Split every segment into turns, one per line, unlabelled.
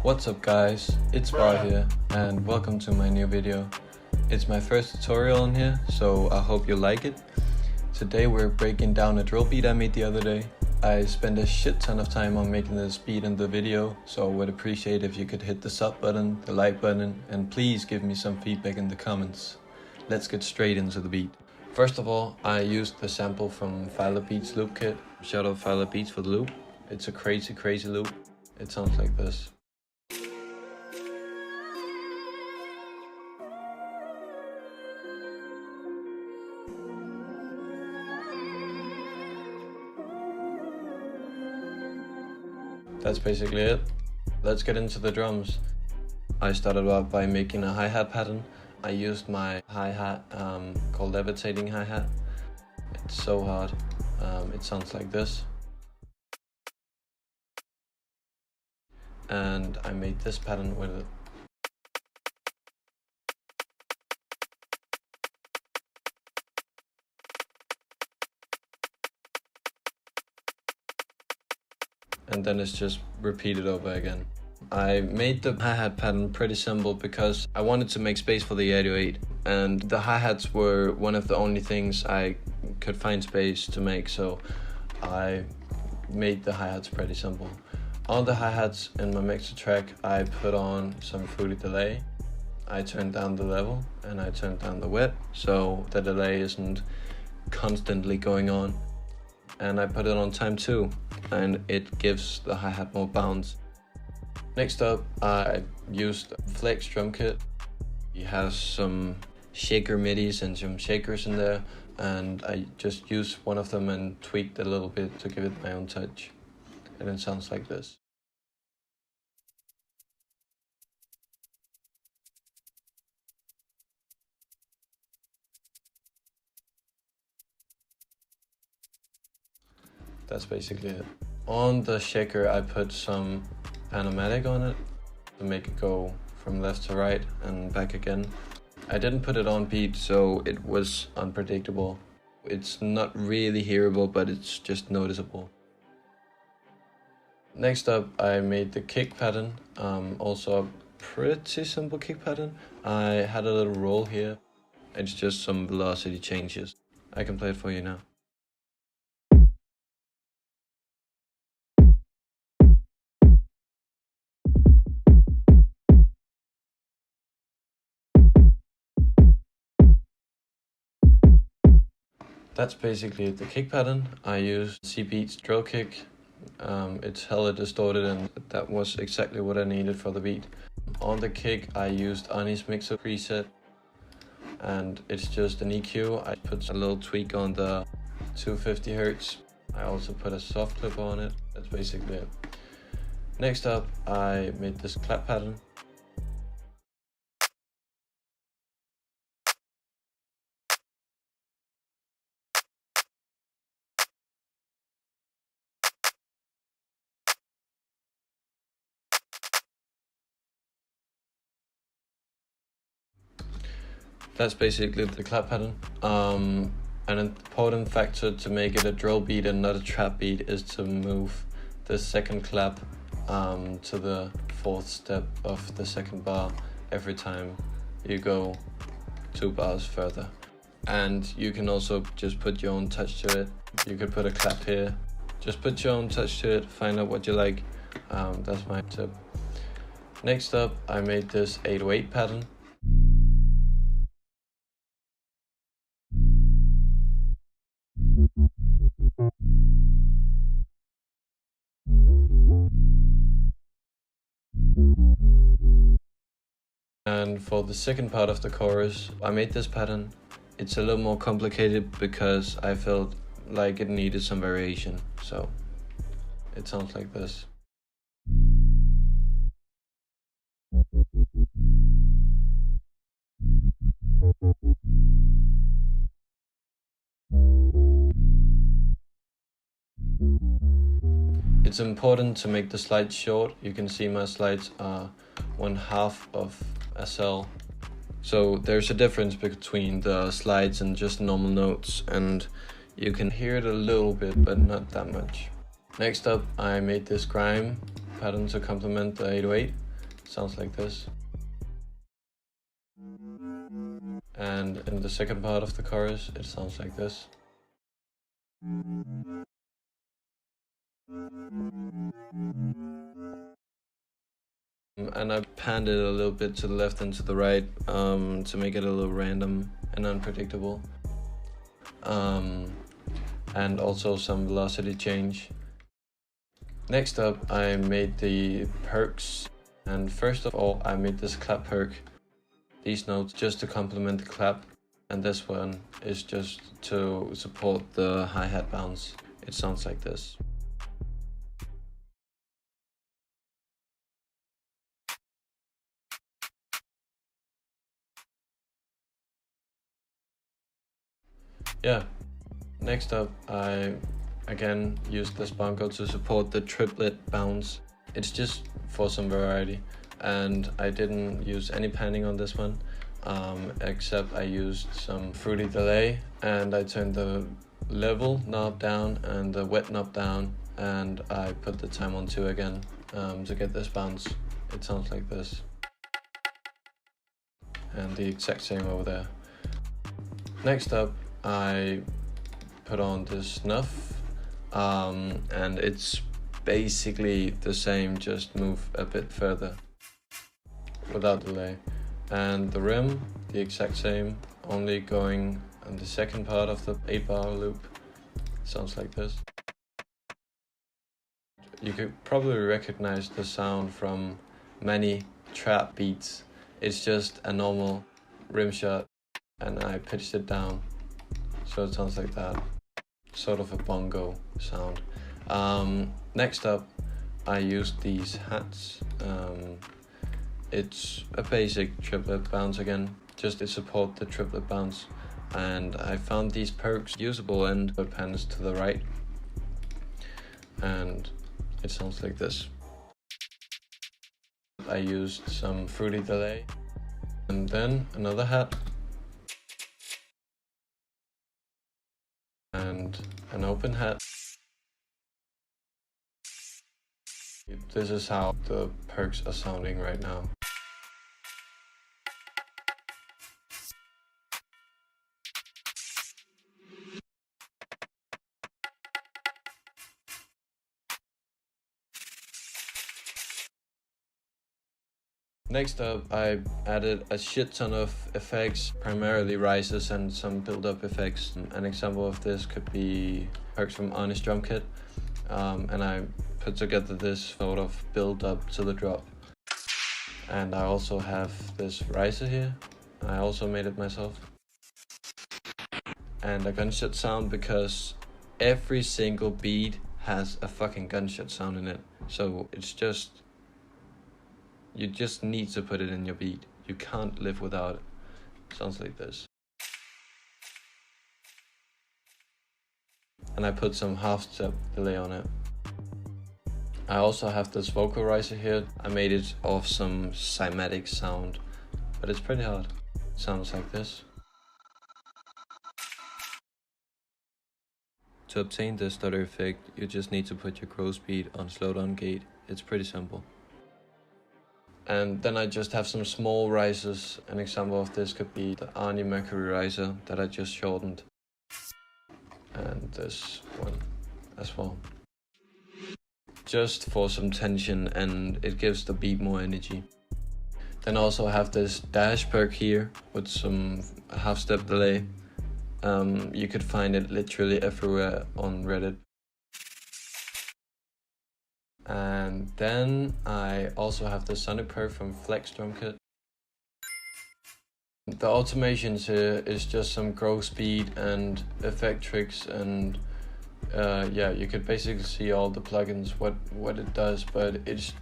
What's up guys, it's Bar here and welcome to my new video. It's my first tutorial on here, so I hope you like it. Today we're breaking down a drill beat I made the other day. I spent a shit ton of time on making this beat in the video, so I would appreciate if you could hit the sub button, the like button, and please give me some feedback in the comments. Let's get straight into the beat. First of all, I used the sample from Beatz loop kit. Shout out Beatz for the loop. It's a crazy loop. It sounds like this. That's basically it. Let's get into the drums. I started out by making a hi-hat pattern. I used my hi-hat called levitating hi-hat. It's so hard. It sounds like this. And I made this pattern with it. And then it's just repeated over again. I made the hi-hat pattern pretty simple because I wanted to make space for the 808, and the hi-hats were one of the only things I could find space to make, so I made the hi-hats pretty simple. On the hi-hats in my mixer track, I put on some fruity delay. I turned down the level and I turned down the width so the delay isn't constantly going on. And I put it on time 2, and it gives the hi-hat more bounce. Next up, I used Flex drum kit. It has some shaker midis and some shakers in there, and I just used one of them and tweaked it a little bit to give it my own touch. And it sounds like this. That's basically it. On the shaker, I put some animatic on it to make it go from left to right and back again. I didn't put it on beat, so it was unpredictable. It's not really hearable, but it's just noticeable. Next up, I made the kick pattern, also a pretty simple kick pattern. I had a little roll here. It's just some velocity changes. I can play it for you now. That's basically the kick pattern. I used beatz drill kick. It's hella distorted, and that was exactly what I needed for the beat. On the kick, I used Arrdee's mixer preset, and it's just an EQ. I put a little tweak on the 250 Hz. I also put a soft clip on it. That's basically it. Next up, I made this clap pattern. That's basically the clap pattern. An important factor to make it a drill beat and not a trap beat is to move the second clap to the 4th step of the second bar every time you go 2 bars further. And you can also just put your own touch to it. You could put a clap here. Just put your own touch to it, find out what you like. That's my tip. Next up, I made this 808 pattern. And for the second part of the chorus, I made this pattern. It's a little more complicated because I felt like it needed some variation, so it sounds like this. It's important to make the slides short. You can see my slides are 1/2 of a cell. So there's a difference between the slides and just normal notes, and you can hear it a little bit, but not that much. Next up, I made this Grime pattern to complement the 808. sounds like this. And in the second part of the chorus, it sounds like this. And I panned it a little bit to the left and to the right to make it a little random and unpredictable. And also some velocity change. Next up, I made the percs. And first of all, I made this clap perc. These notes just to complement the clap. And this one is just to support the hi-hat bounce. It sounds like this. Yeah, next up I again used this bongo to support the triplet bounce. It's just for some variety, and I didn't use any panning on this one, except I used some fruity delay, and I turned the level knob down and the wet knob down, and I put the time on 2 again to get this bounce. It sounds like this, and the exact same over there. Next up, I put on this Nafe, and it's basically the same, just move a bit further without delay. And the rim, the exact same, only going on the second part of the 8-bar loop. Sounds like this. You could probably recognize the sound from many trap beats. It's just a normal rim shot, and I pitched it down. So it sounds like that, sort of a bongo sound. Next up, I used these hats. It's a basic triplet bounce again, just to support the triplet bounce. And I found these percs usable and put pans to the right. And it sounds like this. I used some fruity delay. And then another hat. And an open hat. This is how the percs are sounding right now. Next up, I added a shit ton of effects, primarily rises and some build-up effects. An example of this could be percs from Honest Drum Kit, and I put together this sort of build-up to the drop. And I also have this riser here. I also made it myself. And a gunshot sound, because every single beat has a fucking gunshot sound in it. So it's just, you just need to put it in your beat. You can't live without it. Sounds like this. And I put some half-step delay on it. I also have this vocal riser here. I made it off some cymatic sound, but it's pretty hard. It sounds like this. To obtain this stutter effect, you just need to put your grow speed on slowdown gate. It's pretty simple. And then I just have some small risers. An example of this could be the Arrdee Mercury riser that I just shortened. And this one as well. Just for some tension, and it gives the beat more energy. Then I also have this dash perc here with some half-step delay. You could find it literally everywhere on Reddit. And then I also have the Sonic perc from Flex Drum Kit. The automations here is just some grow speed and effect tricks, and yeah, you could basically see all the plugins, what it does, but it's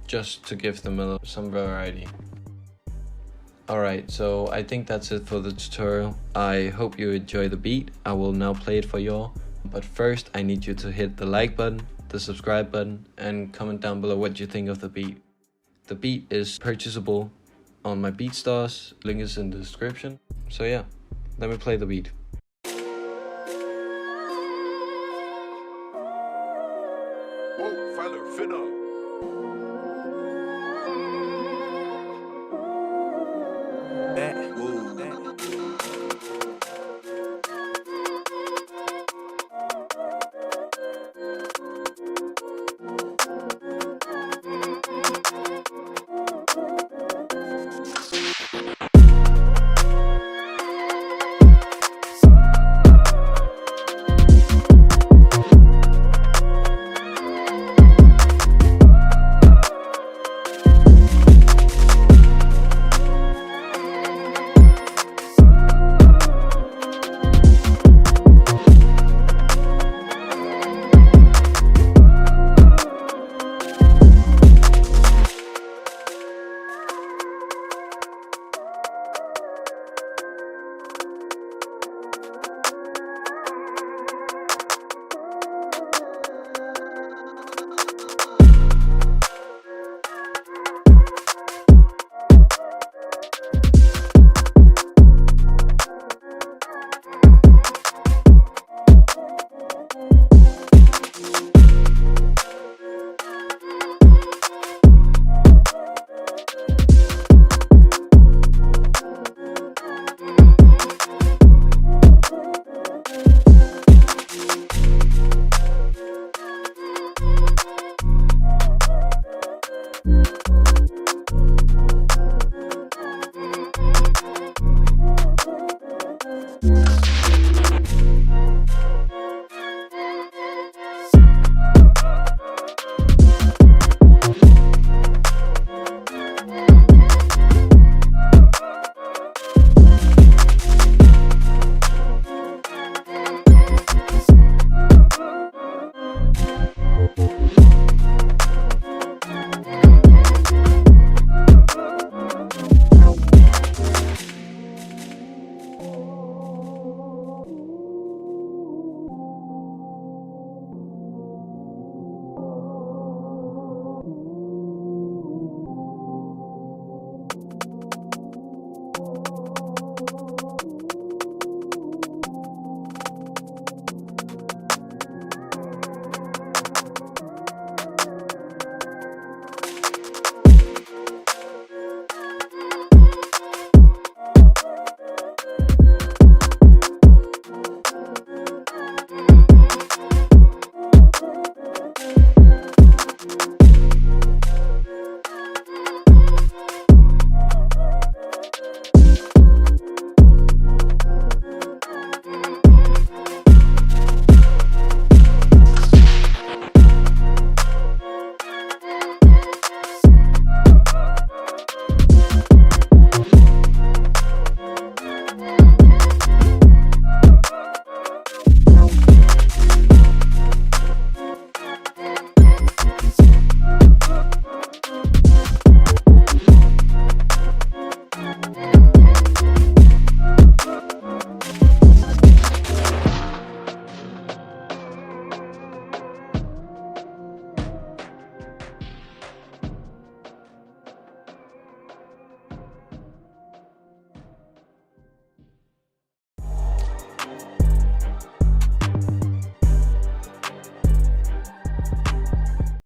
just to give them some variety. Alright, so I think that's it for the tutorial. I hope you enjoy the beat. I will now play it for y'all. But first, I need you to hit the like button, the subscribe button, and comment down below what you think of the beat. The beat is purchasable on my BeatStars. Link is in the description. So yeah, let me play the beat.
Whoa, Fredo.